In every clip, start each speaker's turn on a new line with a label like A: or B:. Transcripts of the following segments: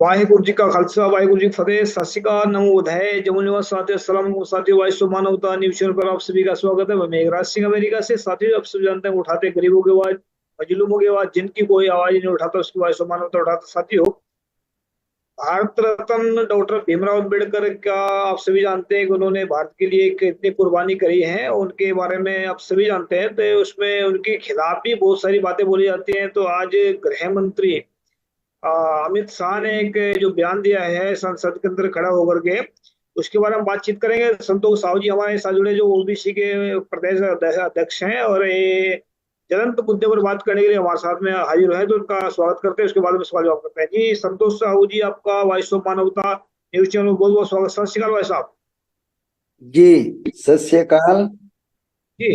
A: वाहिगुरु जी का खालसा वाहिगुरु जी की फतेह। सत श्री अकाल, नमो बुद्धाय, जमुन निवास साथियों, सलाम साथियों, वाइस मानवता न्यूज चैनल पर आप सभी का स्वागत है। मैं मेघराज सिंह अमेरिका से। साथियों, आप सभी जानते हैं उठाते गरीबों की आवाज, मजलूमों की आवाज, जिनकी कोई आवाज नहीं उठाता उसकी वाइस मानवता उठाता। साथियों, भारत रत्न डॉक्टर भीमराव अम्बेडकर का आप सभी जानते हैं कि उन्होंने भारत के लिए कितनी कुर्बानी करी है, उनके बारे में आप सभी जानते हैं। तो उसमें उनके खिलाफ भी बहुत सारी बातें बोली जाती हैं। तो आज गृह मंत्री अमित शाह ने एक जो बयान दिया है संसद के अंदर खड़ा होकर के, उसके बारे में बातचीत करेंगे। संतोष साहू जी हमारे साथ जुड़े, जो ओबीसी के प्रदेश अध्यक्ष हैं, और ये ज्वलंत मुद्दे पर बात करने के लिए हमारे साथ में हाजिर है। तो उनका स्वागत करते हैं, उसके बाद में सवाल जवाब करते हैं। जी संतोष साहू जी, आपका वॉइस ऑफ मानवता न्यूज चैनल में बहुत बहुत स्वागत। सत श्री अकाल भाई साहब।
B: जी सत श्री अकाल।
A: जी,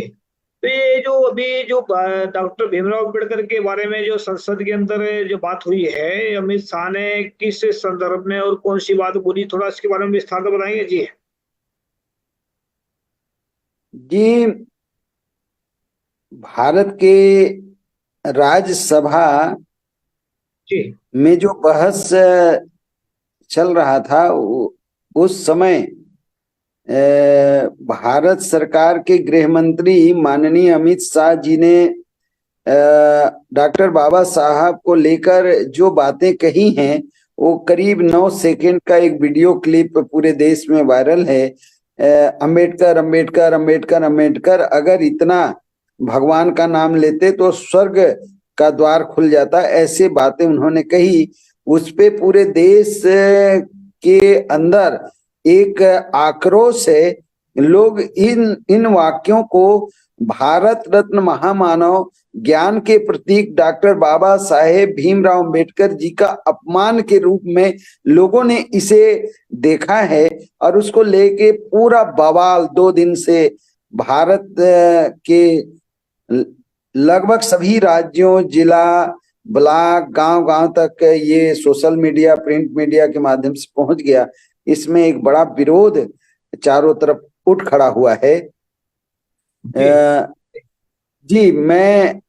A: तो ये जो अभी जो डॉक्टर भीमराव अम्बेडकर के बारे में जो संसद के अंदर जो बात हुई है, अमित शाह ने किस संदर्भ में और कौन सी बात बोली, थोड़ा इसके बारे में विस्तार से बताएंगे जी।
B: जी, भारत के राज्यसभा
A: जी
B: में जो बहस चल रहा था उस समय भारत सरकार के गृह मंत्री माननीय अमित शाह जी ने डॉक्टर बाबा साहब को लेकर जो बातें कही हैं, वो करीब 9 सेकंड का एक वीडियो क्लिप पूरे देश में वायरल है। अंबेडकर अंबेडकर अंबेडकर अंबेडकर, अगर इतना भगवान का नाम लेते तो स्वर्ग का द्वार खुल जाता, ऐसे बातें उन्होंने कही। उस पे पूरे देश के अंदर एक आक्रोश है। लोग इन इन वाक्यों को भारत रत्न महामानव ज्ञान के प्रतीक डॉक्टर बाबा साहेब भीमराव अम्बेडकर जी का अपमान के रूप में लोगों ने इसे देखा है, और उसको लेके पूरा बवाल 2 दिन से भारत के लगभग सभी राज्यों, जिला, ब्लॉक, गांव-गांव तक ये सोशल मीडिया, प्रिंट मीडिया के माध्यम से पहुंच गया। इसमें एक बड़ा विरोध चारों तरफ उठ खड़ा हुआ है। जी, मैं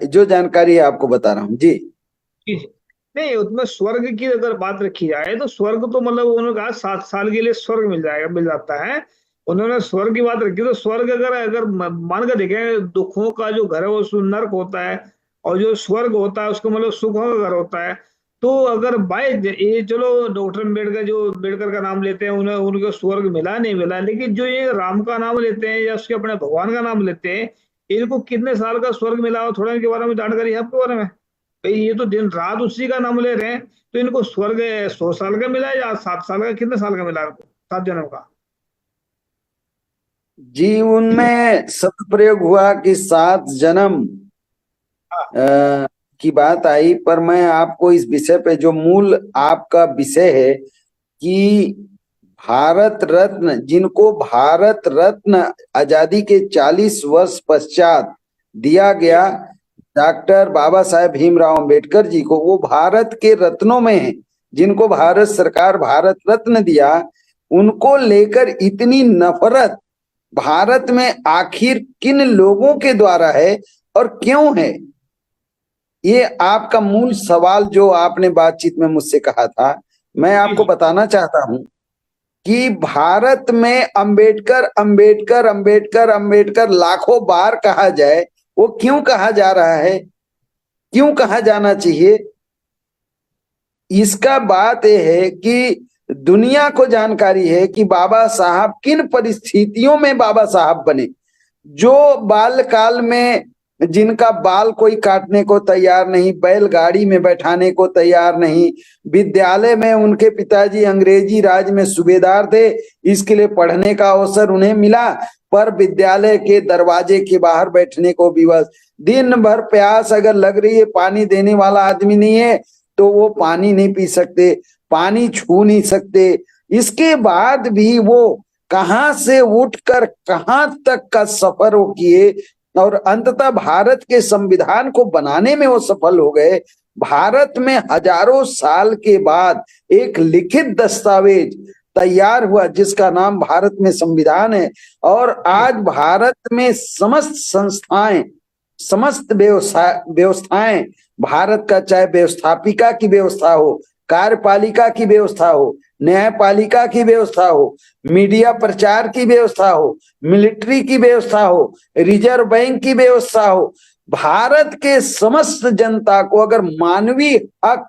B: जो जानकारी आपको बता रहा हूँ। जी
A: जी जी। नहीं, उसमें स्वर्ग की अगर बात रखी जाए तो स्वर्ग तो मतलब उन्होंने कहा 7 साल के लिए स्वर्ग मिल जाएगा, मिल जाता है। उन्होंने स्वर्ग की बात रखी तो स्वर्ग अगर अगर मान कर देखें, दुखों का जो घर है वो नर्क होता है, और जो स्वर्ग होता है उसको मतलब सुखों का घर होता है। तो अगर बाय ये चलो डॉक्टर अम्बेडकर, जो अम्बेडकर का नाम लेते हैं, उन्हें उनको स्वर्ग मिला नहीं मिला, लेकिन जो ये राम का नाम लेते हैं या उसके अपने भगवान का नाम लेते हैं, इनको कितने साल का स्वर्ग मिला हो, थोड़ा इनके बारे में जानकारी है आपके बारे में? भाई ये तो दिन रात उसी का नाम ले रहे हैं, तो इनको स्वर्ग 100 साल का मिला है या 7 साल का, कितने साल का मिला है इनको? 7 जन्म का?
B: जी, उनमें सदप्रयोग हुआ कि 7 जन्म
A: हाँ
B: की बात आई, पर मैं आपको इस विषय पे, जो मूल आपका विषय है कि भारत रत्न, जिनको भारत रत्न आजादी के 40 वर्ष पश्चात दिया
A: जी
B: गया, डॉक्टर बाबा साहेब भीमराव अंबेडकर जी को, वो भारत के रत्नों में है। जिनको भारत सरकार भारत रत्न दिया, उनको लेकर इतनी नफरत भारत में आखिर किन लोगों के द्वारा है और क्यों है? ये आपका मूल सवाल जो आपने बातचीत में मुझसे कहा था। मैं
A: जी
B: आपको
A: जी।
B: बताना चाहता हूं कि भारत में अंबेडकर अंबेडकर अंबेडकर अंबेडकर लाखों बार कहा जाए, वो क्यों कहा जा रहा है, क्यों कहा जाना चाहिए? इसका बात यह है कि दुनिया को जानकारी है कि बाबा साहब किन परिस्थितियों में बाबा साहब बने। जो बालकाल में जिनका बाल कोई काटने को तैयार नहीं, बैलगाड़ी में बैठाने को तैयार नहीं, विद्यालय में उनके पिताजी अंग्रेजी राज में सूबेदार थे, इसके लिए पढ़ने का अवसर उन्हें मिला, पर विद्यालय के दरवाजे के बाहर बैठने को विवश। दिन भर प्यास अगर लग रही है, पानी देने वाला आदमी नहीं है, तो वो पानी नहीं पी सकते, पानी छू नहीं सकते। इसके बाद भी वो कहां से उठकर कहां तक का सफर वो किए, और अंततः भारत के संविधान को बनाने में वो सफल हो गए। भारत में हजारों साल के बाद एक लिखित दस्तावेज तैयार हुआ जिसका नाम भारत में संविधान है। और आज भारत में समस्त संस्थाएं, समस्त व्यवस्थाएं, भारत का चाहे व्यवस्थापिका की व्यवस्था हो, कार्यपालिका की व्यवस्था हो, न्यायपालिका की व्यवस्था हो, मीडिया प्रचार की व्यवस्था हो, मिलिट्री की व्यवस्था हो, रिजर्व बैंक की व्यवस्था हो, भारत के समस्त जनता को अगर मानवीय हक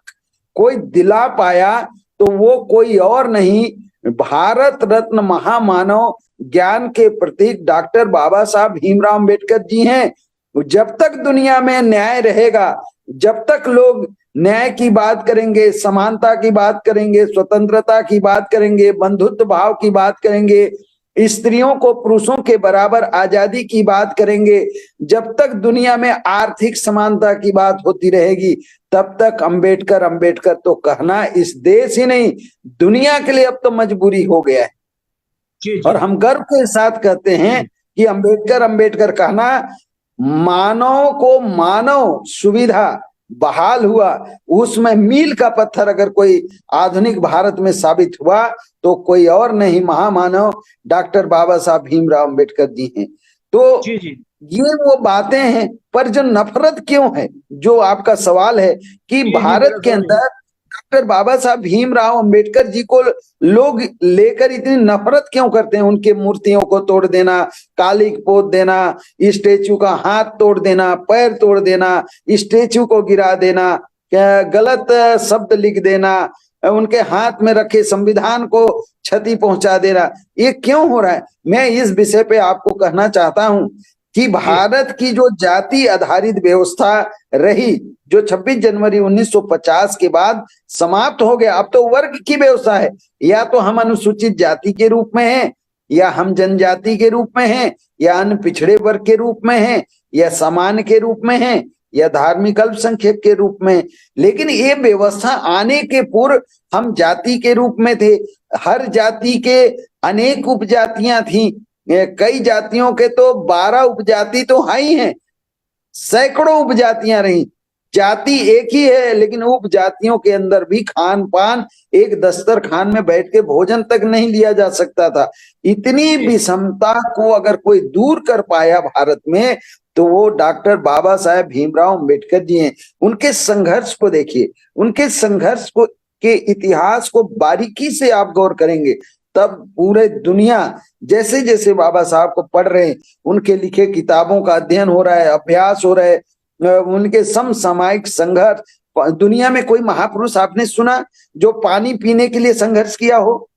B: कोई दिला पाया तो वो कोई और नहीं, भारत रत्न महामानव ज्ञान के प्रतीक डॉक्टर बाबा साहब भीमराव अंबेडकर जी हैं। जब तक दुनिया में न्याय रहेगा, जब तक लोग न्याय की बात करेंगे, समानता की बात करेंगे, स्वतंत्रता की बात करेंगे, बंधुत्व भाव की बात करेंगे, स्त्रियों को पुरुषों के बराबर आजादी की बात करेंगे, जब तक दुनिया में आर्थिक समानता की बात होती रहेगी, तब तक अंबेडकर अंबेडकर तो कहना इस देश ही नहीं दुनिया के लिए अब तो मजबूरी हो गया है।
A: जी जी
B: और हम गर्व के साथ कहते हैं कि अंबेडकर अंबेडकर कहना मानव को मानव सुविधा बहाल हुआ, उसमें मील का पत्थर अगर कोई आधुनिक भारत में साबित हुआ तो कोई और नहीं, महामानव डॉक्टर बाबा साहब भीमराव अंबेडकर जी हैं। तो
A: जी जी
B: ये वो बातें हैं, पर जो नफरत क्यों है, जो आपका सवाल है कि
A: जी,
B: भारत
A: मेरा
B: के
A: सवाल
B: अंदर डॉक्टर बाबा साहब भीमराव अंबेडकर जी को लोग लेकर इतनी नफरत क्यों करते हैं? उनके मूर्तियों को तोड़ देना, काली पोत देना, स्टेचू का हाथ तोड़ देना, पैर तोड़ देना, स्टेचू को गिरा देना, गलत शब्द लिख देना, उनके हाथ में रखे संविधान को क्षति पहुंचा देना, ये क्यों हो रहा है? मैं इस विषय पे आपको कहना चाहता हूं कि भारत की जो जाति आधारित व्यवस्था रही, जो 26 जनवरी 1950 के बाद समाप्त हो गया, अब तो वर्ग की व्यवस्था है। या तो हम अनुसूचित जाति के रूप में हैं, या हम जनजाति के रूप में हैं, या अन्य पिछड़े वर्ग के रूप में हैं, या सामान्य के रूप में हैं, या धार्मिक अल्पसंख्यक के रूप में। लेकिन ये व्यवस्था आने के पूर्व हम जाति के रूप में थे। हर जाति के अनेक उपजातियां थी, कई जातियों के तो 12 उपजाति तो हाई हैं, सैकड़ों उपजातियां रही। जाति एक ही है, लेकिन उपजातियों के अंदर भी खान पान, एक दस्तरखान में बैठ के भोजन तक नहीं लिया जा सकता था। इतनी विषमता को अगर कोई दूर कर पाया भारत में, तो वो डॉक्टर बाबा साहेब भीमराव अंबेडकर जी हैं। उनके संघर्ष को देखिए, उनके संघर्ष को के इतिहास को बारीकी से आप गौर करेंगे, तब पूरे दुनिया जैसे जैसे बाबा साहब को पढ़ रहे हैं, उनके लिखे किताबों का अध्ययन हो रहा है, अभ्यास हो रहा है, उनके समसामयिक संघर्ष। दुनिया में कोई महापुरुष आपने सुना जो पानी पीने के लिए संघर्ष किया हो?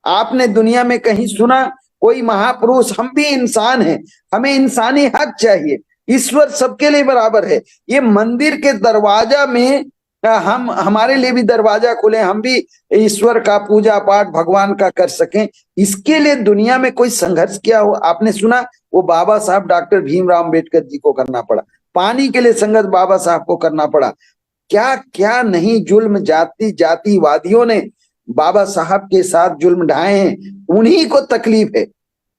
B: आपने दुनिया में कहीं सुना कोई महापुरुष? हम भी इंसान हैं, हमें इंसानी हक चाहिए, ईश्वर सबके लिए बराबर है। ये मंदिर के दरवाजा में हम, हमारे लिए भी दरवाजा खुले, हम भी ईश्वर का पूजा पाठ भगवान का कर सकें, इसके लिए दुनिया में कोई संघर्ष किया हो आपने सुना? वो बाबा साहब डॉक्टर भीमराव अंबेडकर जी को करना पड़ा। पानी के लिए संघर्ष बाबा साहब को करना पड़ा। क्या क्या नहीं जुल्म जातिवादियों ने बाबा साहब के साथ जुल्म ढाए हैं, उन्हीं को तकलीफ है।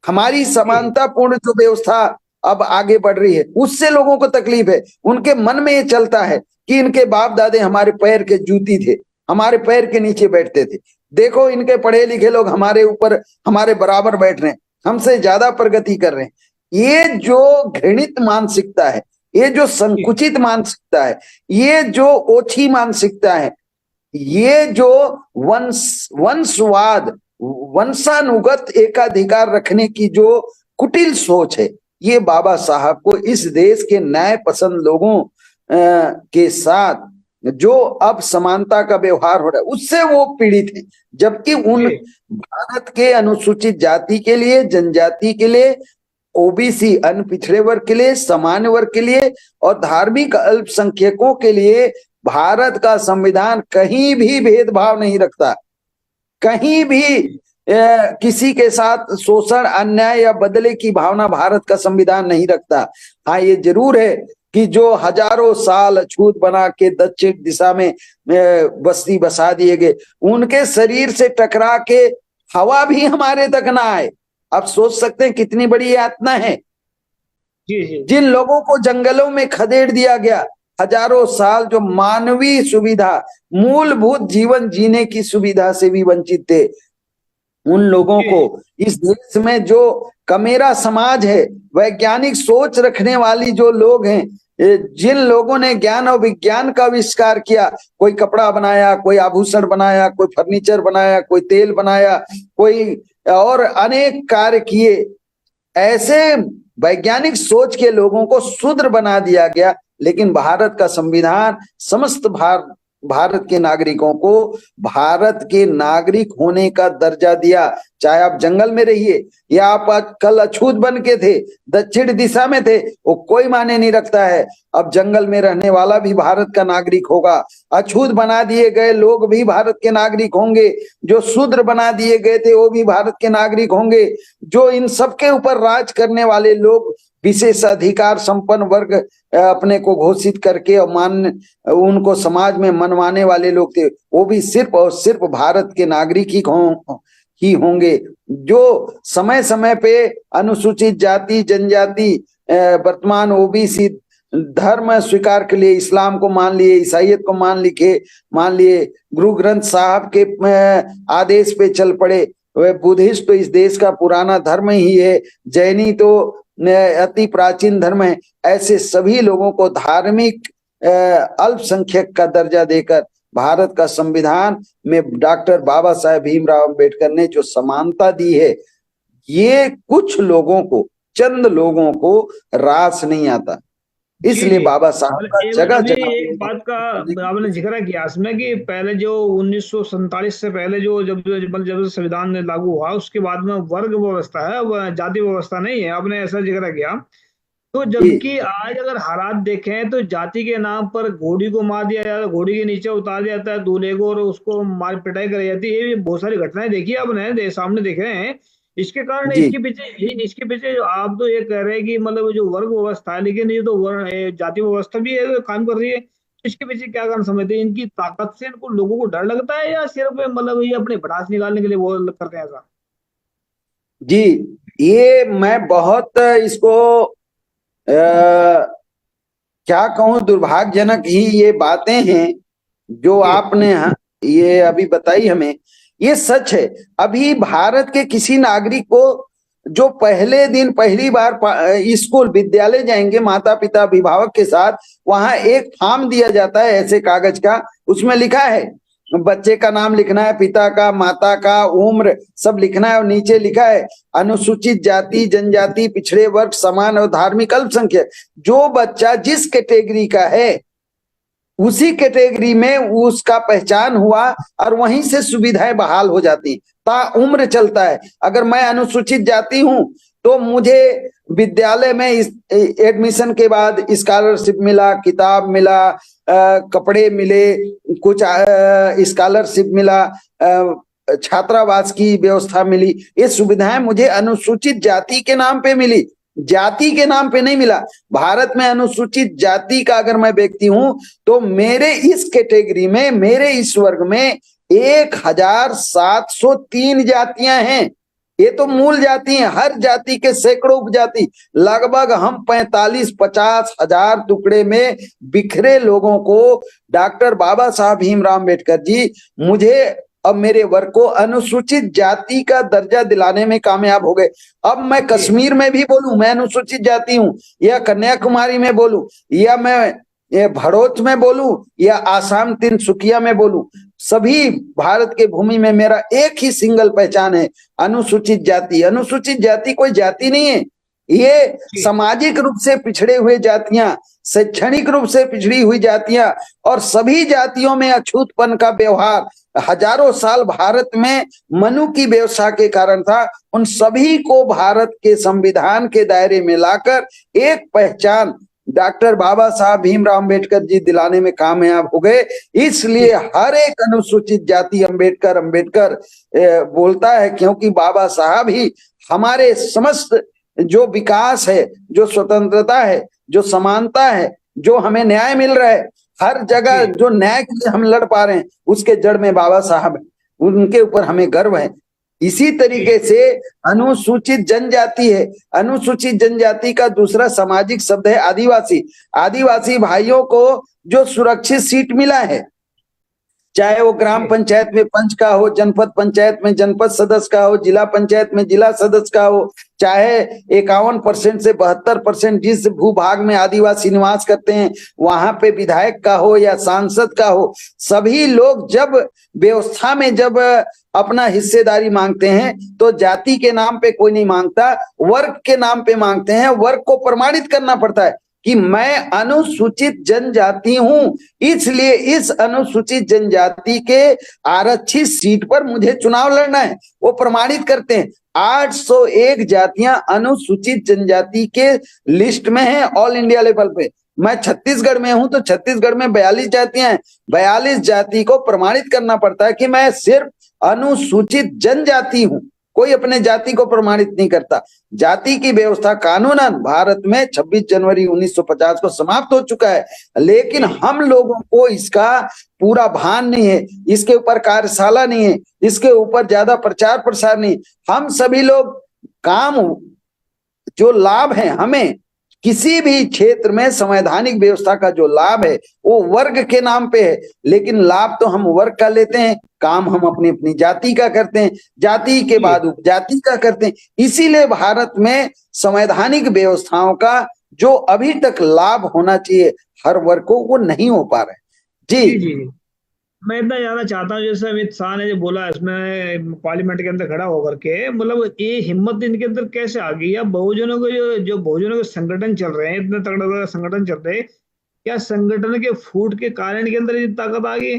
B: हमारी समानतापूर्ण जो व्यवस्था अब आगे बढ़ रही है, उससे लोगों को तकलीफ है। उनके मन में ये चलता है कि इनके बाप दादे हमारे पैर के जूती थे, हमारे पैर के नीचे बैठते थे, देखो इनके पढ़े लिखे लोग हमारे ऊपर, हमारे बराबर बैठ रहे हैं, हमसे ज्यादा प्रगति कर रहे हैं। ये जो घृणित मानसिकता है, ये जो संकुचित मानसिकता है, ये जो ओछी मानसिकता है, ये जो वंशवाद, वंशानुगत एकाधिकार रखने की जो कुटिल सोच है, ये बाबा साहब को इस देश के न्याय पसंद लोगों के साथ जो अब समानता का व्यवहार हो रहा है, उससे वो पीड़ित हैं। जबकि उन भारत के अनुसूचित जाति के लिए, जनजाति के लिए, ओबीसी अन्य पिछड़े वर्ग के लिए, सामान्य वर्ग के लिए और धार्मिक अल्पसंख्यकों के लिए भारत का संविधान कहीं भी भेदभाव नहीं रखता। कहीं भी किसी के साथ शोषण, अन्याय या बदले की भावना भारत का संविधान नहीं रखता। हाँ, ये जरूर है कि जो हजारों साल अछूत बना के दक्षिण दिशा में बस्ती बसा दिए गए, उनके शरीर से टकरा के हवा भी हमारे तक ना आए। आप सोच सकते हैं कितनी बड़ी यातना है। जिन लोगों को जंगलों में खदेड़ दिया गया, हजारों साल जो मानवीय सुविधा, मूलभूत जीवन जीने की सुविधा से भी वंचित थे, उन लोगों को इस देश में जो कमेरा समाज है, वैज्ञानिक सोच रखने वाली जो लोग हैं, जिन लोगों ने ज्ञान और विज्ञान का आविष्कार किया, कोई कपड़ा बनाया, कोई आभूषण बनाया, कोई फर्नीचर बनाया, कोई तेल बनाया, कोई और अनेक कार्य किए, ऐसे वैज्ञानिक सोच के लोगों को शूद्र बना दिया गया। लेकिन भारत का संविधान समस्त भारत के नागरिकों को भारत के नागरिक होने का दर्जा दिया। चाहे आप जंगल में रहिए या आप आज कल अछूत बन के थे, दक्षिण दिशा में थे, वो कोई मायने नहीं रखता है। अब जंगल में रहने वाला भी भारत का नागरिक होगा। अछूत बना दिए गए लोग भी भारत के नागरिक होंगे। जो शूद्र बना दिए गए थे वो भी भारत के नागरिक होंगे। जो इन सबके ऊपर राज करने वाले लोग, विशेष अधिकार संपन्न वर्ग अपने को घोषित करके और उनको समाज में मनवाने वाले लोग थे, वो भी सिर्फ और सिर्फ भारत के नागरिक ही होंगे। जो समय समय पे अनुसूचित जाति जनजाति, वर्तमान ओबीसी धर्म स्वीकार के लिए इस्लाम को मान लिए, ईसाइयत को मान लिए, गुरु ग्रंथ साहब के आदेश पे चल पड़े। वह बुद्धिस्ट तो इस देश का पुराना धर्म ही है, जैनी तो अति प्राचीन धर्म है। ऐसे सभी लोगों को धार्मिक अल्पसंख्यक का दर्जा देकर भारत का संविधान में डॉक्टर बाबा साहेब भीमराव अंबेडकर ने जो समानता दी है, ये कुछ लोगों को, चंद लोगों को रास नहीं आता। इसलिए बाबा साहब का जगह जगह
A: एक बात का आपने जिक्र किया इसमें कि पहले जो 1947 से पहले जब संविधान लागू हुआ, उसके बाद में वर्ग व्यवस्था है, वह जाति व्यवस्था नहीं है, आपने ऐसा जिक्र किया। तो जबकि आज अगर हालात देखें तो जाति के नाम पर घोड़ी को मार दिया जाता है, घोड़ी के नीचे उतार दिया जाता है दूल्हे को और उसको मार पिटाई करी जाती है। ये भी बहुत सारी घटनाएं देखी आपने, सामने देख रहे हैं। इसके कारण इसके पीछे जो आप तो ये कह रहे हैं कि मतलब जो वर्ग व्यवस्था है, लेकिन ये तो जाति व्यवस्था भी है, काम कर रही है। इसके पीछे क्या कारण समझते हैं? इनकी ताकत से इनको लोगों को डर लगता है या सिर्फ मतलब ये अपने भड़ास निकालने के लिए वो करते हैं ऐसा?
B: जी, ये मैं बहुत इसको क्या कहूं, दुर्भाग्यजनक ही ये बातें हैं जो आपने ये अभी बताई हमें। ये सच है। अभी भारत के किसी नागरिक को जो पहले दिन पहली बार स्कूल विद्यालय जाएंगे माता पिता अभिभावक के साथ, वहां एक फॉर्म दिया जाता है ऐसे कागज का, उसमें लिखा है बच्चे का नाम लिखना है, पिता का, माता का, उम्र सब लिखना है, और नीचे लिखा है अनुसूचित जाति जनजाति पिछड़े वर्ग समान और धार्मिक अल्पसंख्यक। जो बच्चा जिस कैटेगरी का है उसी कैटेगरी में उसका पहचान हुआ और वहीं से सुविधाएं बहाल हो जाती, ता उम्र चलता है। अगर मैं अनुसूचित जाति हूं तो मुझे विद्यालय में एडमिशन के बाद स्कॉलरशिप मिला, किताब मिला, कपड़े मिले, कुछ स्कॉलरशिप मिला, छात्रावास की व्यवस्था मिली। ये सुविधाएं मुझे अनुसूचित जाति के नाम पे मिली, जाति के नाम पे नहीं मिला। भारत में अनुसूचित जाति का अगर मैं व्यक्ति हूं तो मेरे इस कैटेगरी में, मेरे इस वर्ग में 1703 जातियां हैं। ये तो मूल जाति है, हर जाति के सैकड़ों उपजाति, लगभग हम 45-50 हजार टुकड़े में बिखरे लोगों को डॉक्टर बाबा साहब भीमराव अम्बेडकर जी मुझे अब मेरे वर्ग को अनुसूचित जाति का दर्जा दिलाने में कामयाब हो गए। अब मैं कश्मीर में भी बोलूं मैं अनुसूचित जाति हूं, या कन्याकुमारी में बोलूं, या मैं भड़ोच में बोलूं, या आसाम तिनसुकिया में बोलूं, सभी भारत के भूमि में मेरा एक ही सिंगल पहचान है, अनुसूचित जाति। अनुसूचित जाति कोई जाति नहीं है, ये सामाजिक रूप से पिछड़े हुए जातियां, शैक्षणिक रूप से पिछड़ी हुई जातियां, और सभी जातियों में अछूतपन का व्यवहार हजारों साल भारत में मनु की व्यवस्था के कारण था। उन सभी को भारत के संविधान के दायरे में लाकर एक पहचान डॉक्टर बाबा साहब भीमराव अम्बेडकर जी दिलाने में कामयाब हो गए। इसलिए हर एक अनुसूचित जाति अम्बेडकर अम्बेडकर बोलता है, क्योंकि बाबा साहब ही हमारे समस्त जो विकास है, जो स्वतंत्रता है, जो समानता है, जो हमें न्याय मिल रहा है, हर जगह जो न्याय के लिए हम लड़ पा रहे हैं, उसके जड़ में बाबा साहब है, उनके ऊपर हमें गर्व है। इसी तरीके से अनुसूचित जनजाति है। अनुसूचित जनजाति का दूसरा सामाजिक शब्द है आदिवासी। आदिवासी भाइयों को जो सुरक्षित सीट मिला है, चाहे वो ग्राम पंचायत में पंच का हो, जनपद पंचायत में जनपद सदस्य का हो, जिला पंचायत में जिला सदस्य का हो, चाहे 51% से 72% जिस भूभाग में आदिवासी निवास करते हैं, वहां पे विधायक का हो या सांसद का हो, सभी लोग जब व्यवस्था में जब अपना हिस्सेदारी मांगते हैं तो जाति के नाम पे कोई नहीं मांगता, वर्ग के नाम पे मांगते हैं। वर्ग को प्रमाणित करना पड़ता है कि मैं अनुसूचित जनजाति हूं, इसलिए इस अनुसूचित जनजाति के आरक्षित सीट पर मुझे चुनाव लड़ना है। वो प्रमाणित करते हैं। 801 जातियां अनुसूचित जनजाति के लिस्ट में हैं ऑल इंडिया लेवल पे। मैं छत्तीसगढ़ में हूं तो छत्तीसगढ़ में 42 जातियां हैं। 42 जाति को प्रमाणित करना पड़ता है कि मैं सिर्फ अनुसूचित जनजाति हूं, कोई अपने जाति को प्रमाणित नहीं करता। जाति की व्यवस्था कानूनन भारत में 26 जनवरी 1950 को समाप्त हो चुका है, लेकिन हम लोगों को इसका पूरा भान नहीं है, इसके ऊपर कार्यशाला नहीं है, इसके ऊपर ज्यादा प्रचार प्रसार नहीं। हम सभी लोग काम जो लाभ है हमें किसी भी क्षेत्र में संवैधानिक व्यवस्था का जो लाभ है वो वर्ग के नाम पे है, लेकिन लाभ तो हम वर्ग का लेते हैं, काम हम अपनी अपनी जाति का करते हैं, जाति के बाद उपजाति का करते हैं। इसीलिए भारत में संवैधानिक व्यवस्थाओं का जो अभी तक लाभ होना चाहिए हर वर्ग को, वो नहीं हो पा रहा है।
A: जी जी जी। मैं इतना जानना चाहता हूँ, जैसे अमित शाह ने जो बोला इसमें पार्लियामेंट के अंदर खड़ा होकर के, मतलब ये हिम्मत इनके अंदर कैसे आ गई? या बहुजनों के जो बहुजनों के संगठन चल रहे हैं, इतने तगड़े तगड़े संगठन चल रहे हैं, क्या संगठन के फूट के कारण इनके अंदर इतनी ताकत आ गई?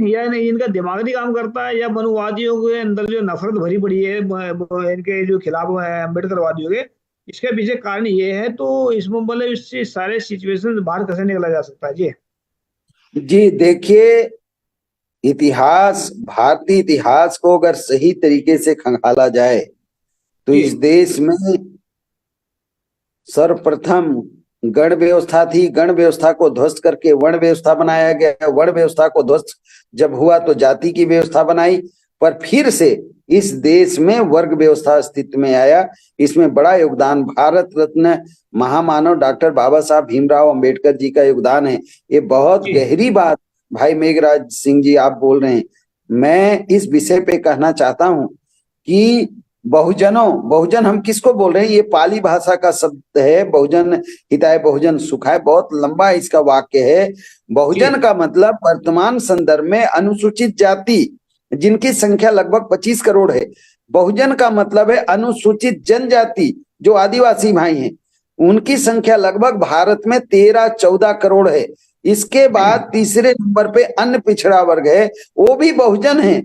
A: या नहीं, इनका दिमाग नहीं काम करता है, या मनुवादियों के अंदर जो नफरत भरी पड़ी है इनके जो खिलाफ है अम्बेडकर वादियों के, इसके पीछे कारण ये है? तो इसमें मतलब इससे सारे सिचुएशन बाहर कैसे निकला जा सकता है? जी
B: जी देखिए, इतिहास, भारतीय इतिहास को अगर सही तरीके से खंगाला जाए तो इस देश में सर्वप्रथम गण व्यवस्था थी, गण व्यवस्था को ध्वस्त करके वर्ण व्यवस्था बनाया गया। वर्ण व्यवस्था को ध्वस्त जब हुआ तो जाति की व्यवस्था बनाई, पर फिर से इस देश में वर्ग व्यवस्था अस्तित्व में आया। इसमें बड़ा योगदान भारत रत्न महामानव डॉक्टर बाबा साहब भीमराव अंबेडकर जी का योगदान है। ये बहुत गहरी बात भाई मेघराज सिंह जी आप बोल रहे हैं। मैं इस विषय पे कहना चाहता हूं कि बहुजन हम किसको बोल रहे हैं? ये पाली भाषा का शब्द है, बहुजन हिताय बहुजन सुखाय, बहुत लंबा इसका वाक्य है। बहुजन का मतलब वर्तमान संदर्भ में अनुसूचित जाति जिनकी संख्या लगभग 25 करोड़ है। बहुजन का मतलब है अनुसूचित जनजाति जो आदिवासी भाई हैं, उनकी संख्या लगभग भारत में 13-14 करोड़ है। इसके बाद तीसरे नंबर पे अन्य पिछड़ा वर्ग है, वो भी बहुजन है।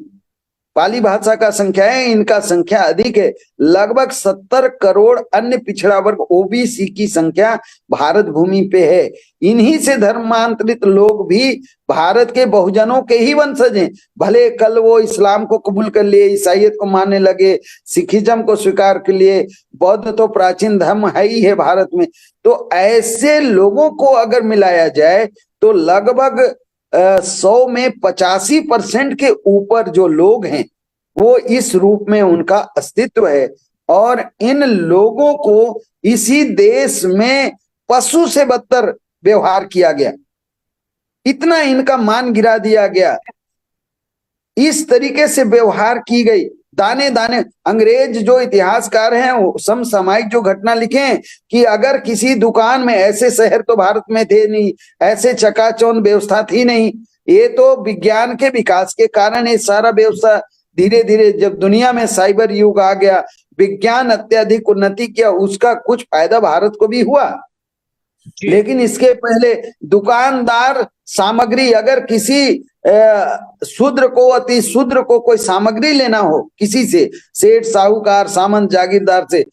B: पाली भाषा का संख्या है, इनका संख्या अधिक है, लगभग 70 करोड़ अन्य पिछड़ा वर्ग ओबीसी की संख्या भारत भूमि पे है। इन्हीं से धर्मांतरित लोग भी भारत के बहुजनों के ही वंशज हैं। भले कल वो इस्लाम को कबूल कर लिए, ईसाइयत को मानने लगे, सिखिज्म को स्वीकार कर लिए, बौद्ध तो प्राचीन धर्म है ही है भारत में। तो ऐसे लोगों को अगर मिलाया जाए तो लगभग 100 में 85% के ऊपर जो लोग हैं वो इस रूप में उनका अस्तित्व है। और इन लोगों को इसी देश में पशु से बदतर व्यवहार किया गया, इतना इनका मान गिरा दिया गया, इस तरीके से व्यवहार की गई। दाने दाने अंग्रेज जो इतिहासकार हैं वो समसामयिक जो घटना लिखे कि अगर किसी दुकान में, ऐसे शहर तो भारत में थे नहीं, ऐसे चकाचौंध व्यवस्था थी नहीं, ये तो विज्ञान के विकास के कारण ये सारा व्यवस्था धीरे धीरे जब दुनिया में साइबर युग आ गया, विज्ञान अत्यधिक उन्नति किया, उसका कुछ फायदा भारत को भी हुआ। लेकिन इसके पहले दुकानदार सामग्री, अगर किसी शूद्र को, अति शूद्र को कोई सामग्री लेना हो किसी से, सेठ साहूकार सामंत जागीरदार से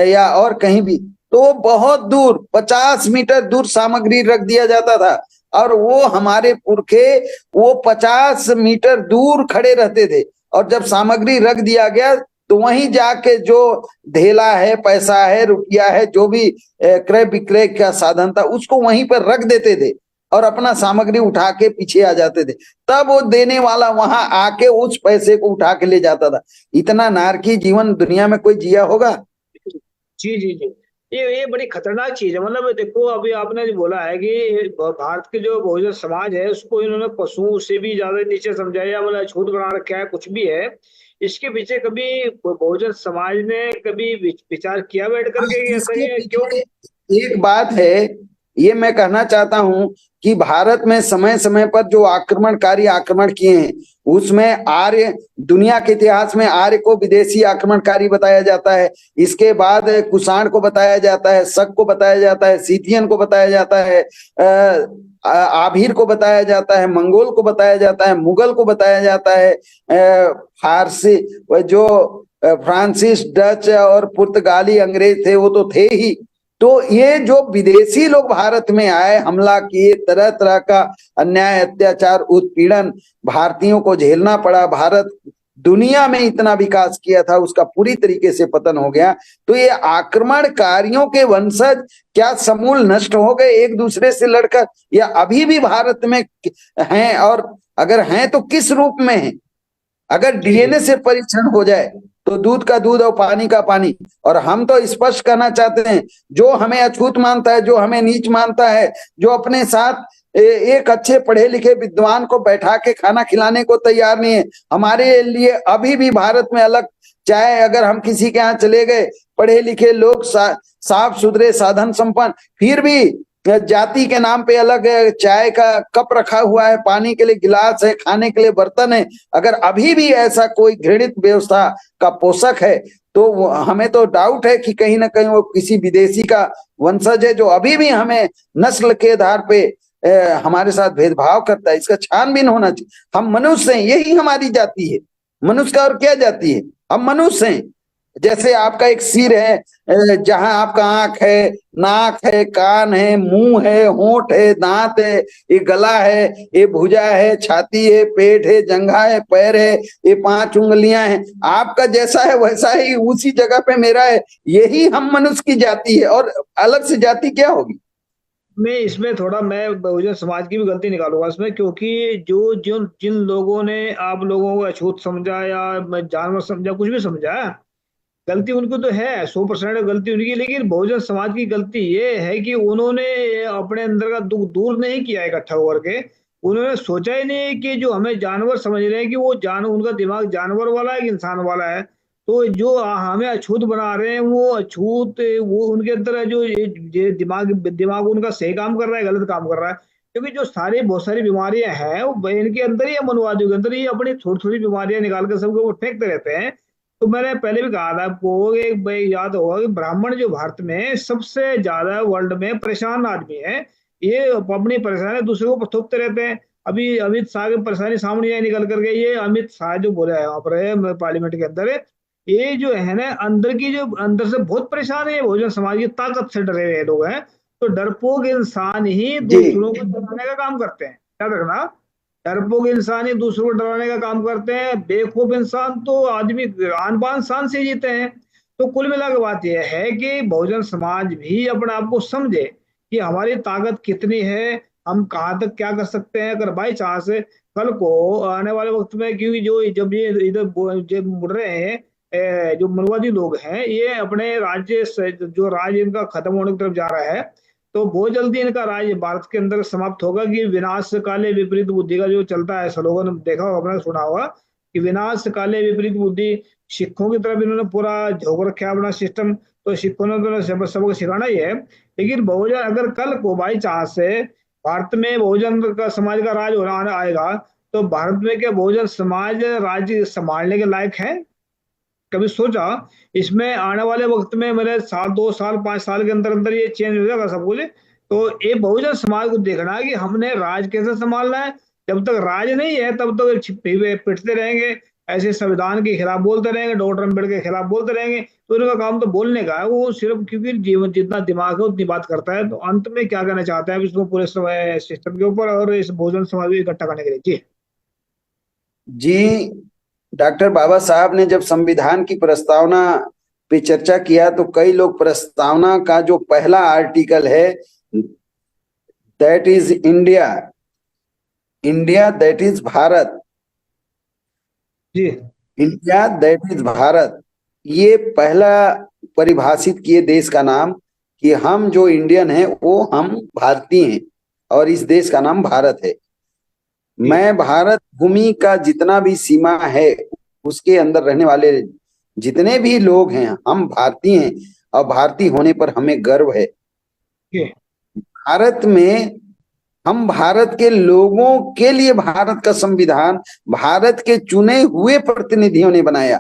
B: या और कहीं भी, तो बहुत दूर 50 मीटर दूर सामग्री रख दिया जाता था और वो हमारे पुरखे वो 50 मीटर दूर खड़े रहते थे। और जब सामग्री रख दिया गया तो वहीं जाके जो ढेला है, पैसा है, रुपया है, जो भी क्रय विक्रय का साधन था उसको वहीं पर रख देते थे और अपना सामग्री उठा के पीछे आ जाते थे। तब वो देने वाला वहां आके उस पैसे को उठा के ले जाता था। इतना नारकी जीवन दुनिया में कोई जिया होगा?
A: जी जी जी। ये बड़ी खतरनाक चीज है। मतलब देखो, अभी आपने जो बोला है कि भारत के जो बहुजन समाज है उसको इन्होंने पशुओं से भी ज्यादा नीचे समझाया, मतलब छूत बना रखा है, कुछ भी है। इसके पीछे कभी बहुजन समाज ने कभी विचार किया बैठ करके कि ऐसा
B: इसके
A: ही है क्यों?
B: पीछे एक बात है, ये मैं कहना चाहता हूं कि भारत में समय समय पर जो आक्रमणकारी आक्रमण किए हैं, उसमें आर्य, दुनिया के इतिहास में आर्य को विदेशी आक्रमणकारी बताया जाता है। इसके बाद कुषाण को बताया जाता है, शक को बताया जाता है, सीथियन को बताया जाता है, आभीर को बताया जाता है, मंगोल को बताया जाता है, मुगल को बताया जाता है, फारसी, जो फ्रांसिस, डच और पुर्तगाली अंग्रेज थे वो तो थे ही। तो ये जो विदेशी लोग भारत में आए, हमला किए, तरह तरह का अन्याय, अत्याचार, उत्पीड़न भारतीयों को झेलना पड़ा। भारत दुनिया में इतना विकास किया था, उसका पूरी तरीके से पतन हो गया। तो ये आक्रमणकारियों के वंशज क्या समूल नष्ट हो गए एक दूसरे से लड़कर, या अभी भी भारत में हैं? और अगर हैं तो किस रूप में हैं? अगर
A: जी जी।
B: डीएनए से परीक्षण हो जाए तो दूध का दूध और पानी का पानी। और हम तो स्पष्ट करना चाहते हैं, जो हमें अछूत मानता है, जो हमें नीच मानता है, जो अपने साथ एक अच्छे पढ़े लिखे विद्वान को बैठा के खाना खिलाने को तैयार नहीं है, हमारे लिए अभी भी भारत में अलग, चाहे अगर हम किसी के यहाँ चले गए, पढ़े लिखे लोग, साफ सुथरे, साधन संपन्न, फिर भी जाति के नाम पे अलग है, चाय का कप रखा हुआ है, पानी के लिए गिलास है, खाने के लिए बर्तन है। अगर अभी भी ऐसा कोई घृणित व्यवस्था का पोषक है तो हमें तो डाउट है कि कहीं ना कहीं वो किसी विदेशी का वंशज है, जो अभी भी हमें नस्ल के आधार पे हमारे साथ भेदभाव करता है। इसका छानबीन होना चाहिए। हम मनुष्य हैं, यही हमारी जाति है। मनुष्य का और क्या जाति है? हम मनुष्य हैं। जैसे आपका एक सिर है, जहां आपका आंख है, नाक है, कान है, मुंह है, होंठ है, दांत है, ये गला है, ये भुजा है, छाती है, पेट है, जंघा है, पैर है, ये 5 उंगलियां हैं। आपका जैसा है वैसा ही उसी जगह पे मेरा है। यही हम मनुष्य की जाति है, और अलग से जाति क्या होगी?
A: मैं इसमें थोड़ा मैं बहुजन समाज की भी गलती निकालूंगा इसमें, क्योंकि जो जो जिन लोगों ने आप लोगों को अछूत समझा या जानवर समझा, कुछ भी समझा, गलती उनको तो है, 100% गलती उनकी। लेकिन बहुजन समाज की गलती ये है कि उन्होंने अपने अंदर का दुख दूर नहीं किया इकट्ठा होकर के। उन्होंने सोचा ही नहीं कि जो हमें जानवर समझ रहे हैं कि वो उनका दिमाग जानवर वाला है कि इंसान वाला है। तो जो हमें अछूत बना रहे हैं वो अछूत, वो उनके अंदर है जो ये दिमाग दिमाग उनका सही काम कर रहा है, गलत काम कर रहा है। क्योंकि जो सारी बहुत सारी बीमारियां हैं वो इनके अंदर ही है, मनवादियों के अंदर ही अपनी थोड़ी थोड़ी बीमारियां निकाल कर सबको वो फेंकते रहते हैं। तो मैंने पहले भी कहा था आपको, एक भाई याद होगा कि ब्राह्मण जो भारत में सबसे ज्यादा वर्ल्ड में परेशान आदमी है। ये अपनी परेशानी दूसरे को थोपते रहते हैं। अभी अमित शाह की परेशानी सामने आई निकल करके, ये अमित शाह जो बोला है वहां पर पार्लियामेंट के अंदर, ये जो है ना अंदर की, जो अंदर से बहुत परेशान है, बहुजन समाज की ताकत से डरे हुए लोग हैं। तो डरपोक इंसान ही
B: जी
A: दूसरों को डराने का काम करते हैं, याद रखना। डरपोक इंसान ही दूसरों को डराने का काम करते हैं, बेवकूफ इंसान तो आदमी आन बान शान से जीते हैं। तो कुल मिला के बात यह है कि बहुजन समाज भी अपने आप को समझे कि हमारी ताकत कितनी है, हम कहाँ तक क्या कर सकते हैं। अगर बाई चांस कल को आने वाले वक्त में, क्योंकि जो जब ये इधर जो मुड़ रहे हैं जो मनवादी लोग हैं, ये अपने राज्य से, जो राज्य इनका खत्म होने की तरफ जा रहा है, तो बहुत जल्दी इनका राज्य भारत के अंदर समाप्त होगा। कि विनाश काले विपरीत बुद्धि का जो चलता है स्लोगन, देखा होगा, आपने सुना होगा कि विनाश काले विपरीत बुद्धि। सिखों की तरफ इन्होंने पूरा झोंक रखा है अपना सिस्टम, तो सिखों ने तो सबको सिखाना ही है। लेकिन बहुजन अगर कल को बाई चांस से भारत में बहुजन का समाज का राज होना आएगा, तो भारत में क्या बहुजन समाज राज्य संभालने के लायक है? कभी सोचा? इसमें आने वाले वक्त में मेरे साल 2 साल 5 साल के अंदर अंदर ये चेंज हो जाएगा सब कुछ। तो ये बहुजन समाज को देखना है कि हमने राज कैसे संभालना है। जब तक राज नहीं है तब तक पिटते रहेंगे, ऐसे संविधान के खिलाफ बोलते रहेंगे, डॉक्टर अम्बेडकर के खिलाफ बोलते रहेंगे। तो इनका काम तो बोलने का है, वो सिर्फ क्योंकि जीवन जितना दिमाग है उतनी बात करता है। तो अंत में क्या कहना चाहते हैं इसको पूरे सिस्टम के ऊपर और इस बहुजन समाज को इकट्ठा करने के लिए? जी
B: जी। डॉक्टर बाबा साहब ने जब संविधान की प्रस्तावना पे चर्चा किया तो कई लोग प्रस्तावना का जो पहला आर्टिकल है, that is India, India that is Bharat,
A: जी
B: इंडिया दैट इज भारत, ये पहला परिभाषित किए देश का नाम, कि हम जो इंडियन हैं वो हम भारतीय हैं और इस देश का नाम भारत है।
A: जी
B: मैं भारत भूमि का जितना भी सीमा है उसके अंदर रहने वाले जितने भी लोग हैं, हम भारतीय हैं और भारतीय होने पर हमें गर्व है। भारत में हम भारत के लोगों के लिए भारत का संविधान भारत के चुने हुए प्रतिनिधियों ने बनाया।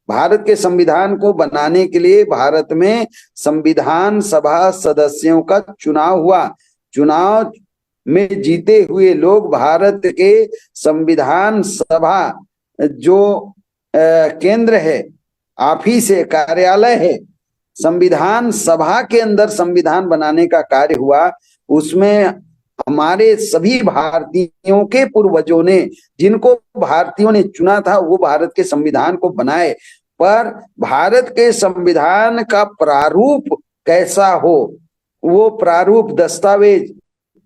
B: भारत के संविधान को बनाने के लिए भारत में संविधान सभा सदस्यों का चुनाव हुआ। चुनाव में जीते हुए लोग भारत के संविधान सभा जो केंद्र है, ऑफिस है, कार्यालय है, संविधान सभा के अंदर संविधान बनाने का कार्य हुआ। उसमें हमारे सभी भारतीयों के पूर्वजों ने, जिनको भारतीयों ने चुना था, वो भारत के संविधान को बनाए। पर भारत के संविधान का प्रारूप कैसा हो, वो प्रारूप दस्तावेज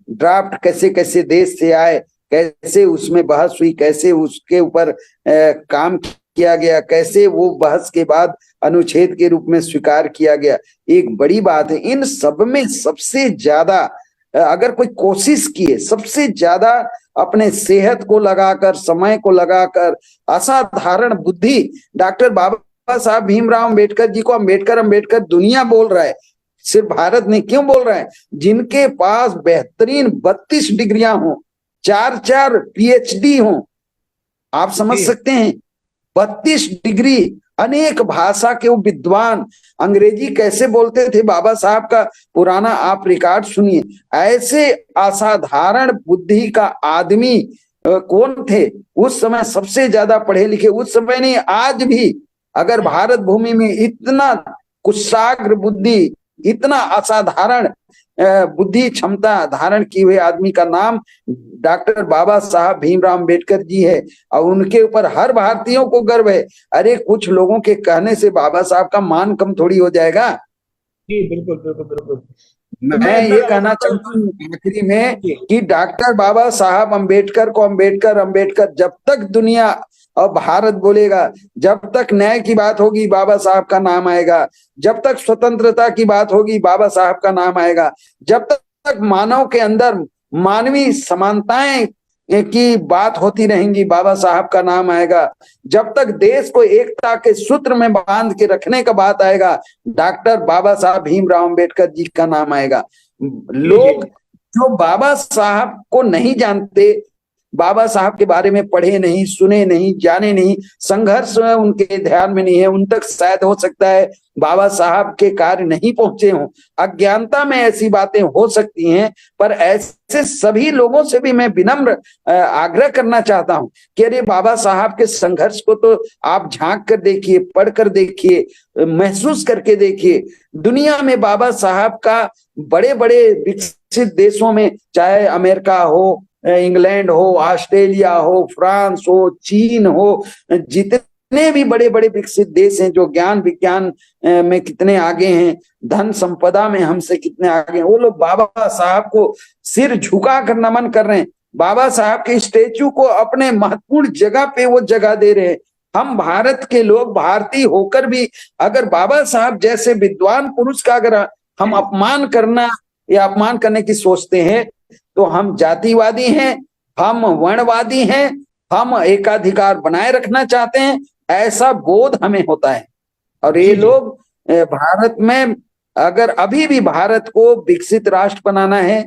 B: ड्राफ्ट कैसे कैसे देश से आए, कैसे उसमें बहस हुई, कैसे उसके ऊपर काम किया गया, कैसे वो बहस के बाद अनुच्छेद के रूप में स्वीकार किया गया, एक बड़ी बात है। इन सब में सबसे ज्यादा अगर कोई कोशिश किए, सबसे ज्यादा अपने सेहत को लगाकर, समय को लगाकर, असाधारण बुद्धि, डॉक्टर बाबा साहब भीमराव अम्बेडकर जी को अम्बेडकर अम्बेडकर दुनिया बोल रहा है, सिर्फ भारत नहीं। क्यों बोल रहा है? जिनके पास बेहतरीन 32 डिग्रियां हों, 4-4 PhD हों, आप समझ सकते हैं 32 डिग्री, अनेक भाषा के वो विद्वान, अंग्रेजी कैसे बोलते थे बाबा साहब का पुराना आप रिकॉर्ड सुनिए। ऐसे असाधारण बुद्धि का आदमी कौन थे उस समय? सबसे ज्यादा पढ़े लिखे उस समय नहीं, आज भी अगर भारत भूमि में इतना कुशाग्र बुद्धि, इतना असाधारण बुद्धि क्षमता धारण किए हुए आदमी का नाम डॉक्टर बाबा साहब भीमराव अम्बेडकर जी है, और उनके ऊपर हर भारतीयों को गर्व है। अरे कुछ लोगों के कहने से बाबा साहब का मान कम थोड़ी हो जाएगा।
A: जी बिल्कुल बिल्कुल बिल्कुल।
B: मैं ये कहना चाहता हूँ आखिरी में कि डॉक्टर बाबा साहब अम्बेडकर को अम्बेडकर अम्बेडकर जब तक दुनिया और भारत बोलेगा, जब तक न्याय की बात होगी बाबा साहब का नाम आएगा, जब तक स्वतंत्रता की बात होगी बाबा साहब का नाम आएगा, जब तक मानव के अंदर मानवीय समानताएं की बात होती रहेंगी बाबा साहब का नाम आएगा, जब तक देश को एकता के सूत्र में बांध के रखने का बात आएगा डॉक्टर बाबा साहब भीमराव अम्बेडकर जी का नाम आएगा। लोग जो बाबा साहब को नहीं जानते, बाबा साहब के बारे में पढ़े नहीं, सुने नहीं, जाने नहीं, संघर्ष उनके ध्यान में नहीं है, उन तक शायद हो सकता है बाबा साहब के कार्य नहीं पहुंचे हों, अज्ञानता में ऐसी बातें हो सकती हैं। पर ऐसे सभी लोगों से भी मैं विनम्र आग्रह करना चाहता हूं कि अरे बाबा साहब के संघर्ष को तो आप झांक कर देखिए, पढ़ कर देखिए, महसूस करके देखिए। दुनिया में बाबा साहब का बड़े बड़े विकसित देशों में, चाहे अमेरिका हो, इंग्लैंड हो, ऑस्ट्रेलिया हो, फ्रांस हो, चीन हो, जितने भी बड़े बड़े विकसित देश हैं जो ज्ञान विज्ञान में कितने आगे हैं, धन संपदा में हमसे कितने आगे हैं, वो लोग बाबा साहब को सिर झुका कर नमन कर रहे हैं। बाबा साहब के स्टेचू को अपने महत्वपूर्ण जगह पे वो जगह दे रहे हैं। हम भारत के लोग, भारतीय होकर भी अगर बाबा साहब जैसे विद्वान पुरुष का अगर हम अपमान करना या अपमान करने की सोचते हैं तो हम जातिवादी हैं, हम वर्णवादी हैं, हम एकाधिकार बनाए रखना चाहते हैं, ऐसा बोध हमें होता है। और ये लोग भारत में अगर अभी भी भारत को विकसित राष्ट्र बनाना है,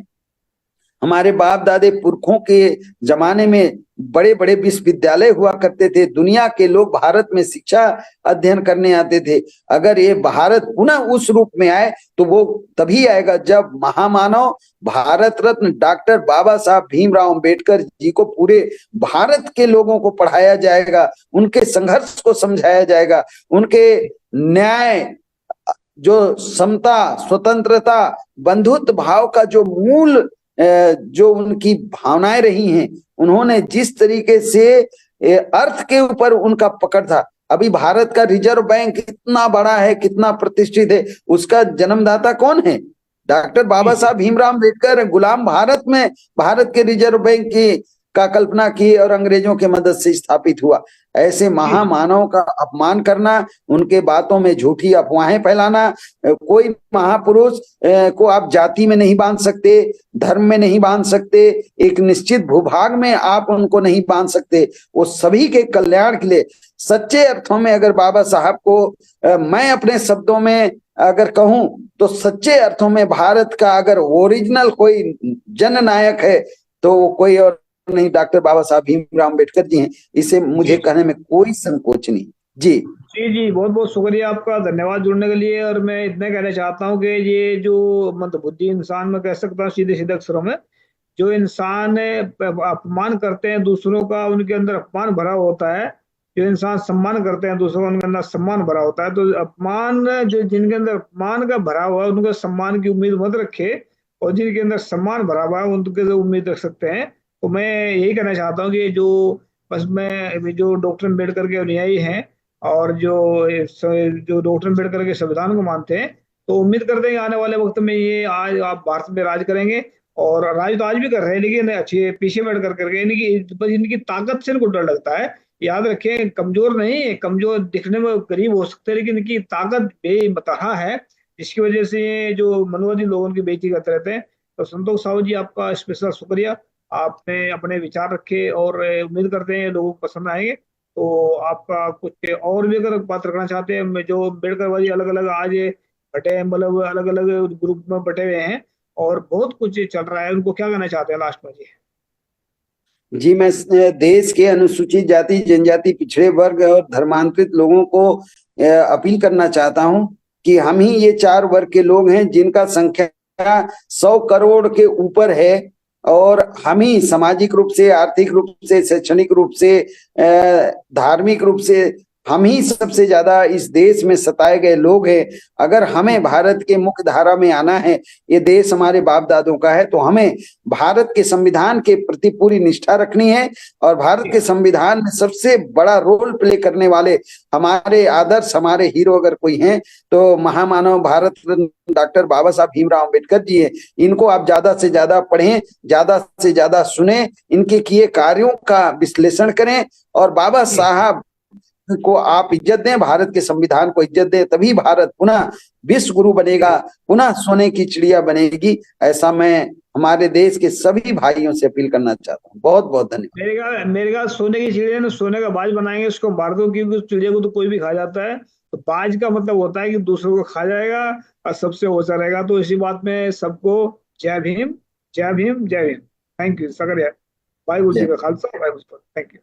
B: हमारे बाप दादे पुरखों के जमाने में बड़े बड़े विश्वविद्यालय हुआ करते थे, दुनिया के लोग भारत में शिक्षा अध्ययन करने आते थे। अगर ये भारत पुनः उस रूप में आए तो वो तभी आएगा जब महामानव भारत रत्न डॉक्टर बाबा साहब भीमराव अम्बेडकर जी को पूरे भारत के लोगों को पढ़ाया जाएगा, उनके संघर्ष को समझाया जाएगा, उनके न्याय, जो समता, स्वतंत्रता, बंधुत्व भाव का जो मूल जो उनकी भावनाएं रही हैं, उन्होंने जिस तरीके से अर्थ के ऊपर उनका पकड़ था। अभी भारत का रिजर्व बैंक कितना बड़ा है, कितना प्रतिष्ठित है, उसका जन्मदाता कौन है? डॉक्टर बाबा साहब भीमराव अम्बेडकर। गुलाम भारत में भारत के रिजर्व बैंक की का कल्पना की और अंग्रेजों के मदद से स्थापित हुआ। ऐसे महामानव का अपमान करना, उनके बातों में झूठी अफवाहें फैलाना, कोई महापुरुष को आप जाति में नहीं बांध सकते, धर्म में नहीं बांध सकते, एक निश्चित भूभाग में आप उनको नहीं बांध सकते। वो सभी के कल्याण के लिए, सच्चे अर्थों में अगर बाबा साहब को मैं अपने शब्दों में अगर कहूं तो सच्चे अर्थों में भारत का अगर ओरिजिनल कोई जननायक है तो वो कोई और नहीं, डॉक्टर बाबा साहब भीमराव अम्बेडकर जी हैं। इसे मुझे कहने में कोई संकोच नहीं। जी
A: जी जी, बहुत बहुत शुक्रिया आपका, धन्यवाद जुड़ने के लिए। और मैं इतना कहना चाहता हूँ कि ये जो मतलब बुद्धि इंसान, में कह सकता हूँ सीधे सीधे अक्षरों में, जो इंसान अपमान करते हैं दूसरों का, उनके अंदर अपमान भरा होता है। जो इंसान सम्मान करते हैं दूसरों का, उनके अंदर सम्मान भरा होता है। तो अपमान, जो जिनके अंदर अपमान का भरा हुआ है उनके सम्मान की उम्मीद मत रखे, और जिनके अंदर सम्मान भरा हुआ है उनके से उम्मीद रख सकते हैं। तो मैं यही कहना चाहता हूँ कि जो बस मैं जो डॉक्टर अम्बेडकर के अनुयायी हैं, और जो डॉक्टर अम्बेडकर के संविधान को मानते हैं, तो उम्मीद करते हैं कि आने वाले वक्त में ये आज आप भारत में राज करेंगे। और राज तो आज भी कर रहे हैं, लेकिन अच्छे पीछे बैठ कर करके, इनकी बस इनकी ताकत से इनको डर लगता है। याद रखें, कमजोर नहीं है, कमजोर दिखने में करीब हो सकते हैं, लेकिन इनकी ताकत बेमतहा है, जिसकी वजह से ये जो मनोवादी लोगों की बेइज्जती करते रहते हैं। तो संतोष साहू जी, आपका स्पेशल शुक्रिया, आपने अपने विचार रखे, और उम्मीद करते हैं लोगों को पसंद आएंगे। तो आपका कुछ और भी अगर बात रखना चाहते हैं, जो अम्बेडकरवादी अलग अलग आज बटे हैं, मतलब अलग अलग ग्रुप में बटे हुए हैं, और बहुत कुछ चल रहा है, उनको क्या कहना चाहते हैं लास्ट में जी?
B: जी, मैं देश के अनुसूचित जाति जनजाति पिछड़े वर्ग और धर्मांतरित लोगों को अपील करना चाहता हूं कि हम ही ये 4 वर्ग के लोग हैं जिनका संख्या 100 करोड़ के ऊपर है, और हम ही सामाजिक रूप से, आर्थिक रूप से, शैक्षणिक रूप से, धार्मिक रूप से हम ही सबसे ज्यादा इस देश में सताए गए लोग हैं। अगर हमें भारत के मुख्य धारा में आना है, ये देश हमारे बाप दादों का है, तो हमें भारत के संविधान के प्रति पूरी निष्ठा रखनी है। और भारत के संविधान में सबसे बड़ा रोल प्ले करने वाले हमारे आदर्श, हमारे हीरो अगर कोई हैं तो महामानव भारत रत्न डॉक्टर बाबा साहब भीमराव अम्बेडकर जी हैं। इनको आप ज्यादा से ज्यादा पढ़ें, ज्यादा से ज्यादा सुने, इनके किए कार्यों का विश्लेषण करें, और बाबा साहब को आप इज्जत दें, भारत के संविधान को इज्जत दें, तभी भारत पुनः विश्व गुरु बनेगा, पुनः सोने की चिड़िया बनेगी। ऐसा मैं हमारे देश के सभी भाइयों से अपील करना चाहता हूँ। बहुत बहुत धन्यवाद।
A: मेरे ख्याल सोने की चिड़िया ने सोने का बाज बनाएंगे उसको भारतों की, उस चिड़िया को तो कोई भी खा जाता है। तो बाज का मतलब होता है कि दूसरों को खा जाएगा और सबसे होता रहेगा। तो इसी बात में सबको जय भीम, जय भीम, जय भीम। थैंक यू, शुक्रिया। वाहिगुरु जी का खालसा, वाहिगुरु जी की फतेह। Thank you.